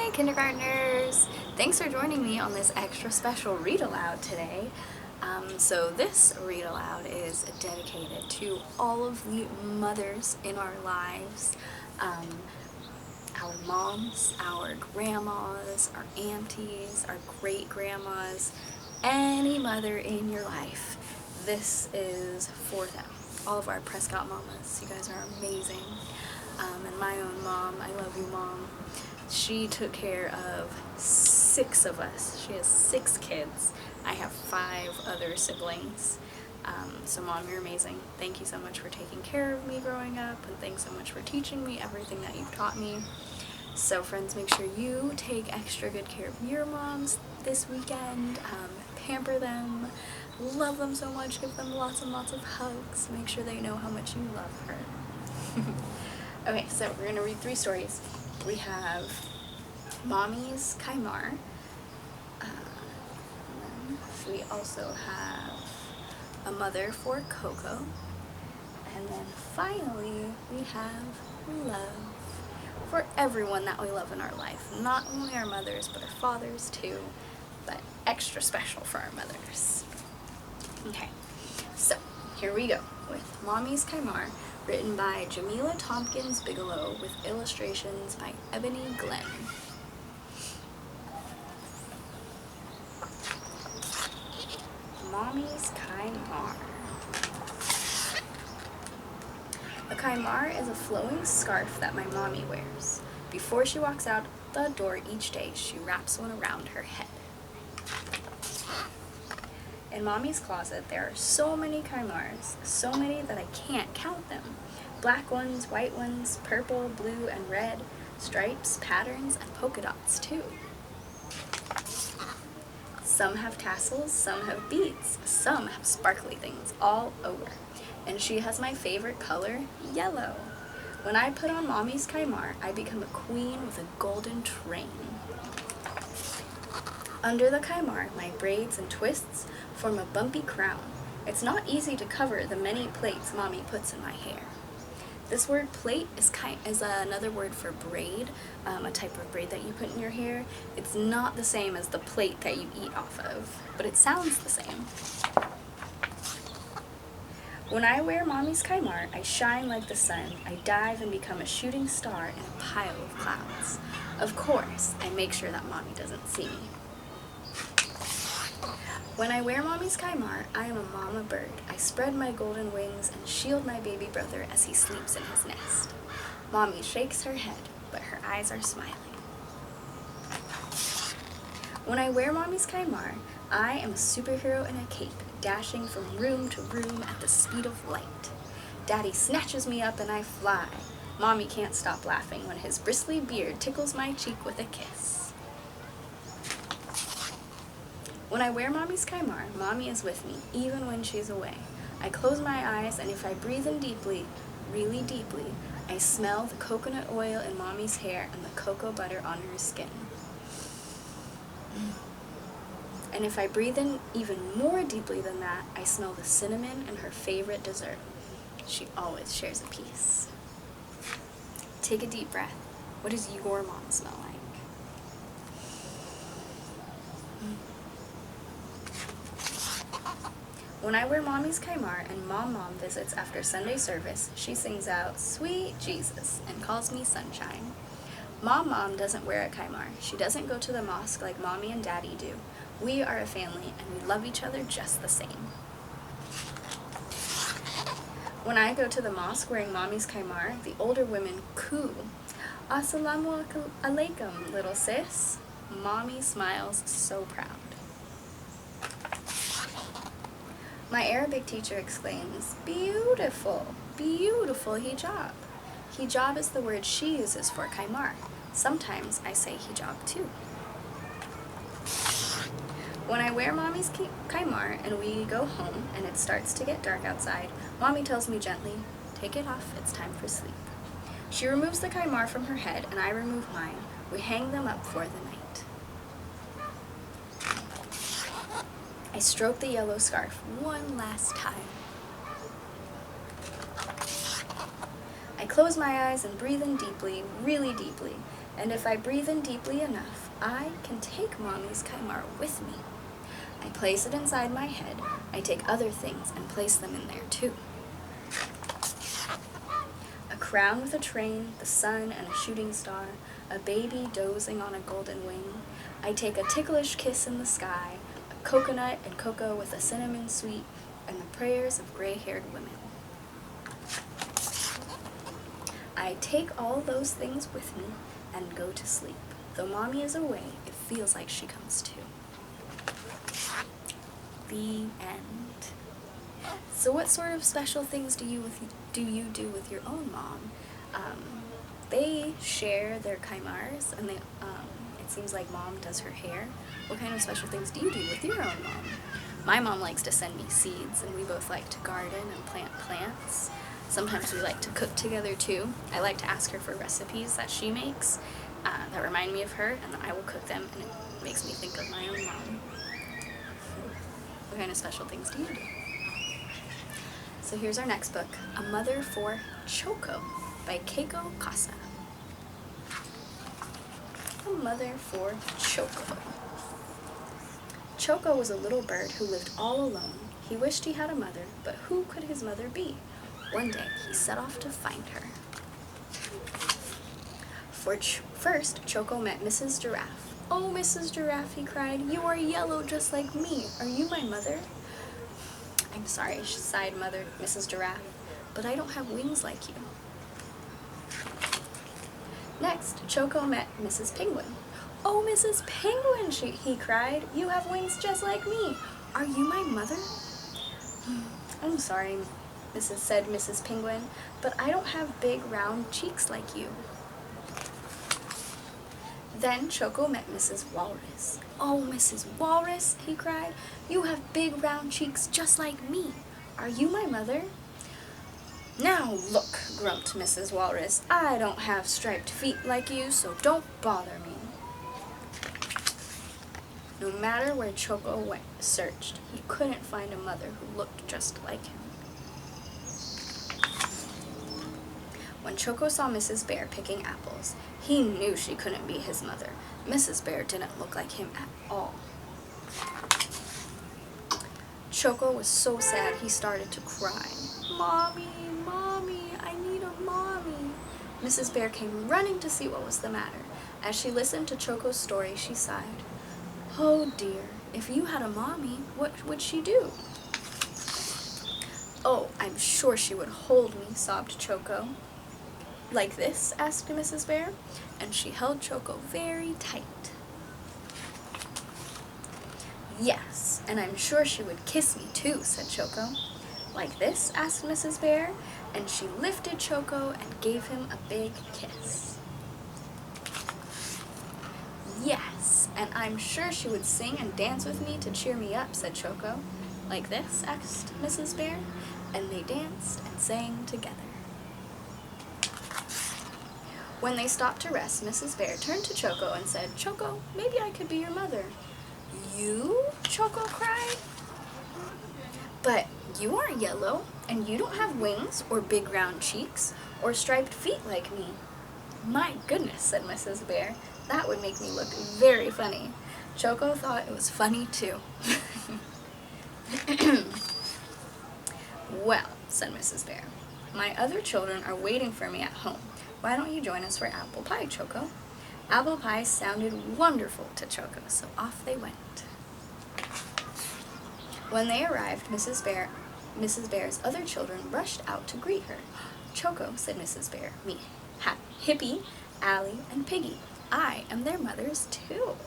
Hi kindergartners! Thanks for joining me on this extra special read aloud today. So this read aloud is dedicated to all of the mothers in our lives, our moms, our grandmas, our aunties, our great-grandmas, any mother in your life. This is for them. All of our Prescott mamas, you guys are amazing. And my own mom, I love you mom. She took care of 6 of us. She has 6 kids. I have 5 other siblings. So mom, you're amazing. Thank you so much for taking care of me growing up, and thanks so much for teaching me everything that you've taught me. So friends, make sure you take extra good care of your moms this weekend. Pamper them, love them so much, give them lots and lots of hugs. Make sure they know how much you love her. Okay, so we're gonna read 3 stories. We have Mommy's Khimar. We also have A Mother for Coco. And then finally, we have love for everyone that we love in our life. Not only our mothers, but our fathers too, but extra special for our mothers. Okay, so here we go with Mommy's Khimar, written by Jamilah Thompkins-Bigelow with illustrations by Ebony Glenn. Mommy's Khimar. A khimar is a flowing scarf that my mommy wears. Before she walks out the door each day, she wraps one around her head. In Mommy's closet, there are so many khimars, so many that I can't count them. Black ones, white ones, purple, blue, and red, stripes, patterns, and polka dots too. Some have tassels, some have beads, some have sparkly things all over. And she has my favorite color, yellow. When I put on Mommy's khimar, I become a queen with a golden train. Under the khimar, my braids and twists form a bumpy crown. It's not easy to cover the many plaits Mommy puts in my hair. This word plait is another word for braid, a type of braid that you put in your hair. It's not the same as the plate that you eat off of, but it sounds the same. When I wear Mommy's khimar, I shine like the sun. I dive and become a shooting star in a pile of clouds. Of course, I make sure that Mommy doesn't see me. When I wear Mommy's khimar, I am a mama bird. I spread my golden wings and shield my baby brother as he sleeps in his nest. Mommy shakes her head, but her eyes are smiling. When I wear Mommy's khimar, I am a superhero in a cape, dashing from room to room at the speed of light. Daddy snatches me up and I fly. Mommy can't stop laughing when his bristly beard tickles my cheek with a kiss. When I wear Mommy's khimar, Mommy is with me, even when she's away. I close my eyes, and if I breathe in deeply, really deeply, I smell the coconut oil in Mommy's hair and the cocoa butter on her skin. And if I breathe in even more deeply than that, I smell the cinnamon and her favorite dessert. She always shares a piece. Take a deep breath. What does your mom smell like? When I wear Mommy's khimar and Mom visits after Sunday service, she sings out, "Sweet Jesus," and calls me sunshine. Mom doesn't wear a khimar. She doesn't go to the mosque like Mommy and Daddy do. We are a family and we love each other just the same. When I go to the mosque wearing Mommy's khimar, the older women coo, "Assalamu alaikum, little sis." Mommy smiles so proud. My Arabic teacher exclaims, "Beautiful, beautiful hijab." Hijab is the word she uses for khimar. Sometimes I say hijab too. When I wear Mommy's khimar and we go home and it starts to get dark outside, Mommy tells me gently, "Take it off, it's time for sleep." She removes the khimar from her head and I remove mine. We hang them up for the night. I stroke the yellow scarf one last time. I close my eyes and breathe in deeply, really deeply, And if I breathe in deeply enough, I can take Mommy's Khimar with me. I place it inside my head. I take other things and place them in there too. A crown with a train, the sun and a shooting star, a baby dozing on a golden wing. I take a ticklish kiss in the sky, a coconut and cocoa with a cinnamon sweet, and the prayers of gray-haired women. I take all those things with me and go to sleep. Though Mommy is away, it feels like she comes too. The end. So what sort of special things do you do with your own mom? They share their Khimars, and it seems like Mom does her hair. What kind of special things do you do with your own mom? My mom likes to send me seeds, and we both like to garden and plant plants. Sometimes we like to cook together too. I like to ask her for recipes that she makes that remind me of her, and then I will cook them, and it makes me think of my own mom. What kind of special things do you do? So here's our next book, A Mother for Choco by Keiko Kasza. A Mother for Choco. Choco was a little bird who lived all alone. He wished he had a mother, but who could his mother be? One day, he set off to find her. First, Choco met Mrs. Giraffe. "Oh, Mrs. Giraffe," he cried, "you are yellow just like me. Are you my mother?" "I'm sorry," sighed Mrs. Giraffe, "but I don't have wings like you." Next, Choco met Mrs. Penguin. "Oh, Mrs. Penguin," he cried, "you have wings just like me. Are you my mother?" "I'm sorry," said Mrs. Penguin, "but I don't have big round cheeks like you." Then Choco met Mrs. Walrus. "Oh, Mrs. Walrus," he cried, "you have big round cheeks just like me. Are you my mother?" "Now look," grumped Mrs. Walrus, "I don't have striped feet like you, so don't bother me." No matter where Choco searched, he couldn't find a mother who looked just like him. When Choco saw Mrs. Bear picking apples, he knew she couldn't be his mother. Mrs. Bear didn't look like him at all. Choco was so sad he started to cry. "Mommy, Mommy, I need a mommy." Mrs. Bear came running to see what was the matter. As she listened to Choco's story, she sighed. "Oh dear, if you had a mommy, what would she do?" "Oh, I'm sure she would hold me," sobbed Choco. "Like this?" asked Mrs. Bear, and she held Choco very tight. "Yes, and I'm sure she would kiss me too," said Choco. "Like this?" asked Mrs. Bear, and she lifted Choco and gave him a big kiss. "Yes, and I'm sure she would sing and dance with me to cheer me up," said Choco. "Like this?" asked Mrs. Bear, and they danced and sang together. When they stopped to rest, Mrs. Bear turned to Choco and said, "Choco, maybe I could be your mother." "You?" Choco cried. "But you aren't yellow, and you don't have wings or big round cheeks or striped feet like me." "My goodness," said Mrs. Bear, "that would make me look very funny." Choco thought it was funny too. "Well," said Mrs. Bear, "my other children are waiting for me at home. Why don't you join us for apple pie, Choco?" Apple pie sounded wonderful to Choco, so off they went. When they arrived, Mrs. Bear's other children rushed out to greet her. "Choco," said Mrs. Bear, "me, Hippie, Allie, and Piggy. I am their mothers too."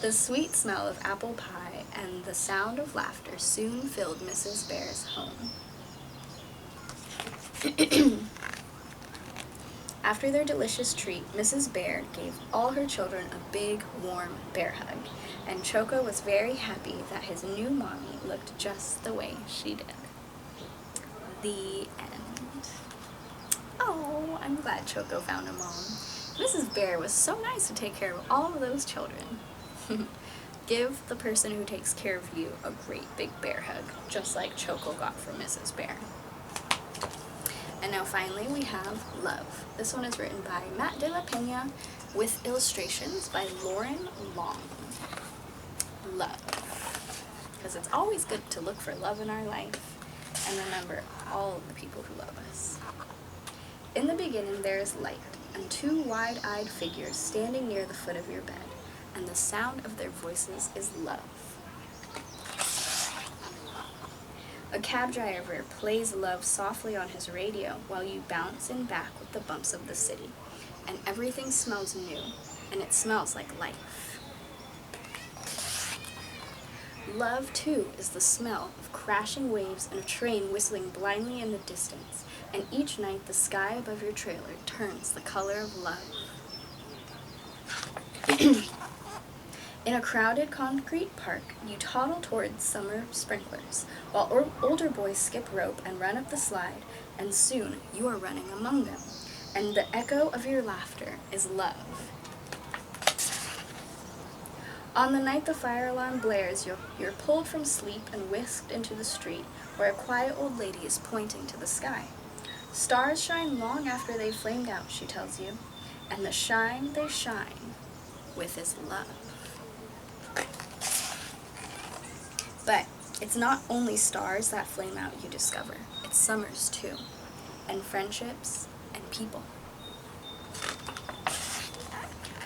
The sweet smell of apple pie and the sound of laughter soon filled Mrs. Bear's home. After their delicious treat, Mrs. Bear gave all her children a big, warm bear hug, and Choco was very happy that his new mommy looked just the way she did. The end. Oh, I'm glad Choco found a mom. Mrs. Bear was so nice to take care of all of those children. Give the person who takes care of you a great big bear hug, just like Choco got from Mrs. Bear. And now finally we have Love. This one is written by Matt De La Peña with illustrations by Loren Long. Love. Because it's always good to look for love in our life and remember all of the people who love us. In the beginning there is light, and two wide-eyed figures standing near the foot of your bed, and the sound of their voices is love. A cab driver plays Love softly on his radio while you bounce in back with the bumps of the city, and everything smells new, and it smells like life. Love, too, is the smell of crashing waves and a train whistling blindly in the distance, and each night the sky above your trailer turns the color of love. In a crowded concrete park, you toddle towards summer sprinklers, while older boys skip rope and run up the slide, and soon you are running among them, and the echo of your laughter is love. On the night the fire alarm blares, you're pulled from sleep and whisked into the street, where a quiet old lady is pointing to the sky. Stars shine long after they've flamed out, she tells you, and the shine they shine with is love. But it's not only stars that flame out you discover, it's summers too, and friendships and people.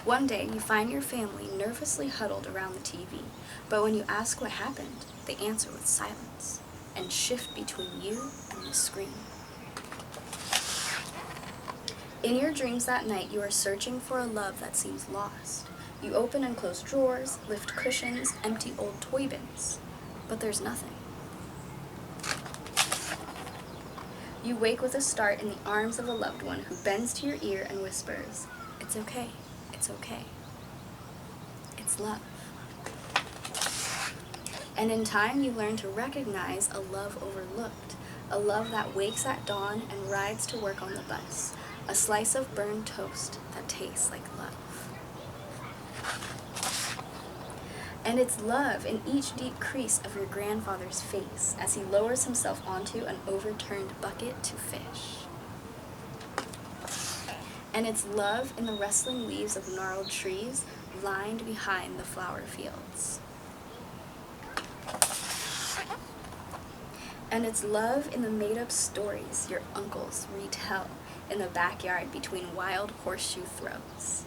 One day you find your family nervously huddled around the TV, but when you ask what happened, they answer with silence and shift between you and the screen. In your dreams that night, you are searching for a love that seems lost. You open and close drawers, lift cushions, empty old toy bins, but there's nothing. You wake with a start in the arms of a loved one who bends to your ear and whispers, "It's okay, it's okay. It's love." And in time, you learn to recognize a love overlooked, a love that wakes at dawn and rides to work on the bus, a slice of burned toast that tastes like love. And it's love in each deep crease of your grandfather's face as he lowers himself onto an overturned bucket to fish. And it's love in the rustling leaves of gnarled trees lined behind the flower fields. And it's love in the made-up stories your uncles retell in the backyard between wild horseshoe throws.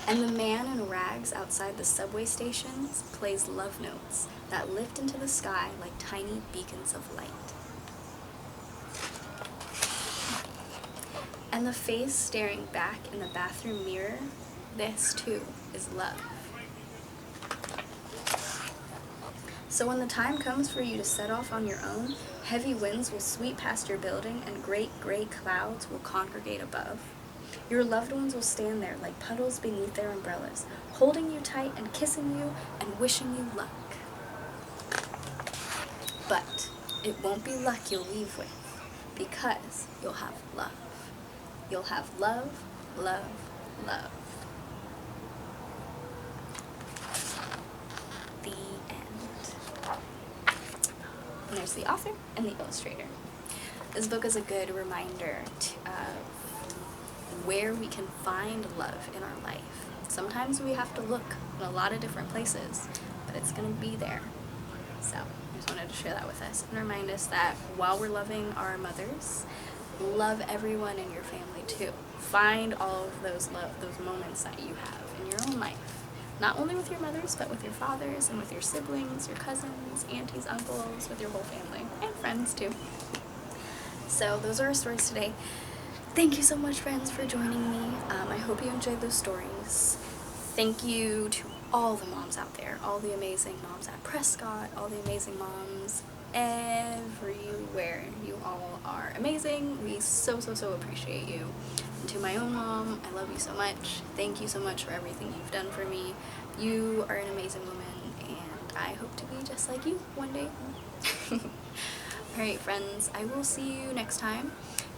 And the man in rags outside the subway stations plays love notes that lift into the sky like tiny beacons of light. And the face staring back in the bathroom mirror, this too is love. So when the time comes for you to set off on your own, heavy winds will sweep past your building and great gray clouds will congregate above. Your loved ones will stand there like puddles beneath their umbrellas, holding you tight and kissing you and wishing you luck. But it won't be luck you'll leave with, because you'll have love. You'll have love, love, love. The end. And there's the author and the illustrator. This book is a good reminder of where we can find love in our life. Sometimes we have to look in a lot of different places, but it's going to be there. So I just wanted to share that with us and remind us that while we're loving our mothers, love everyone in your family too. Find all of those moments that you have in your own life. Not only with your mothers, but with your fathers and with your siblings, your cousins, aunties, uncles, with your whole family, and friends too. So those are our stories today. Thank you so much, friends, for joining me. I hope you enjoyed those stories. Thank you to all the moms out there, all the amazing moms at Prescott, all the amazing moms everywhere. You all are amazing. We so appreciate you. And to my own mom, I love you so much. Thank you so much for everything you've done for me. You are an amazing woman, and I hope to be just like you one day. Alright, friends, I will see you next time.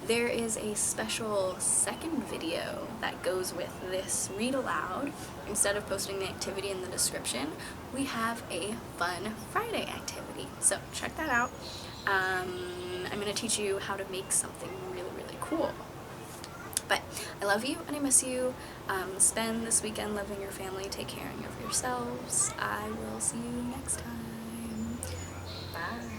there is a special second video that goes with this read aloud. Instead of posting the activity in the description, we have a fun Friday activity. So check that out. I'm going to teach you how to make something really, really cool. But I love you and I miss you. Spend this weekend loving your family. Take care of yourselves. I will see you next time. Bye.